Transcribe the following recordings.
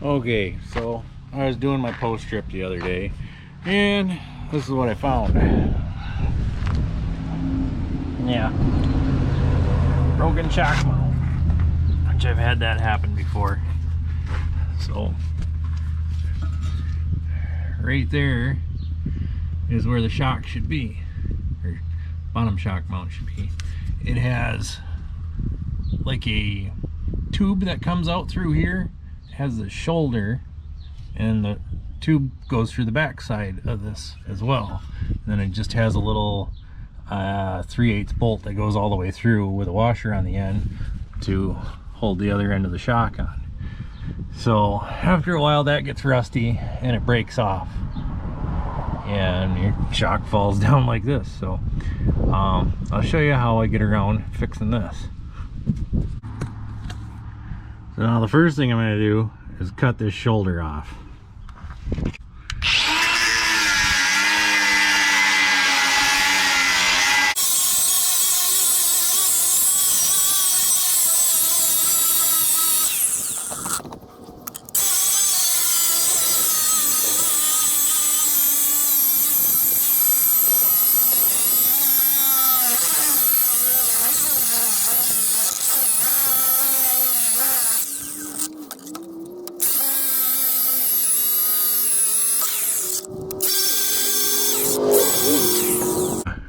Okay, so I was doing my post trip the other day, and this is what I found. Yeah, broken shock mount, which I've had that happen before. So right there is where the shock should be, or bottom shock mount should be. It has like a tube that comes out through here. It has the shoulder, and the tube goes through the back side of this as well. And then it just has a little 3/8 bolt that goes all the way through with a washer on the end to hold the other end of the shock on. So after a while that gets rusty and it breaks off and your shock falls down like this. So I'll show you how I get around fixing this. So now the first thing I'm going to do is cut this shoulder off.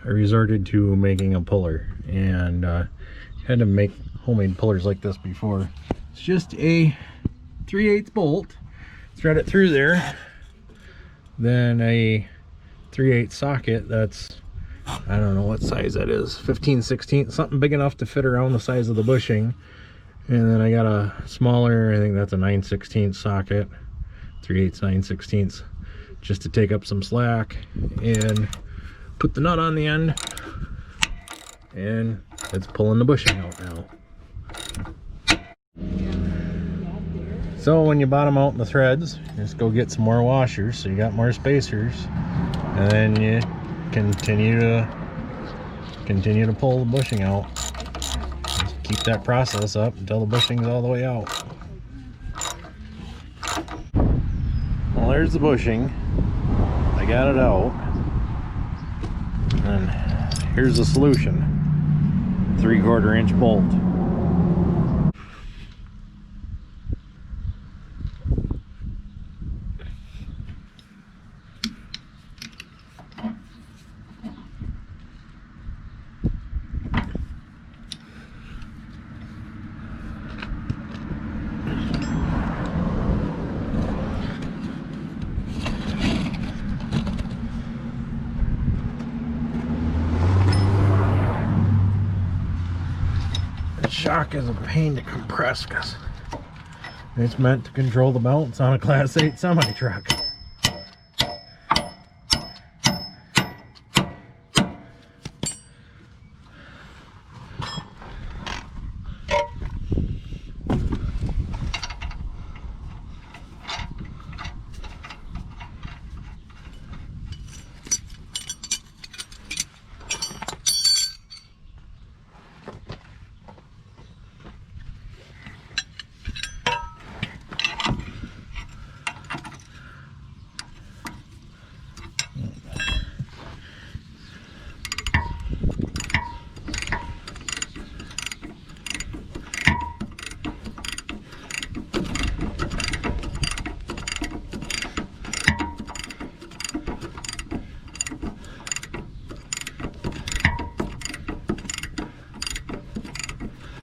I resorted to making a puller, and had to make homemade pullers like this before. It's just a 3/8 bolt, thread it through there, then a 3/8 socket that's, I don't know what size that is, 15/16, something big enough to fit around the size of the bushing. And then I got a smaller, I think that's a 9/16 socket, 3/8 9/16, just to take up some slack, and put the nut on the end, and it's pulling the bushing out now. So when you bottom out the threads, just go get some more washers so you got more spacers, and then you continue to pull the bushing out. Just keep that process up until the bushing's all the way out. Well, there's the bushing. I got it out. And here's the solution: 3/4 inch bolt. Shock is a pain to compress because it's meant to control the bounce on a Class 8 semi truck.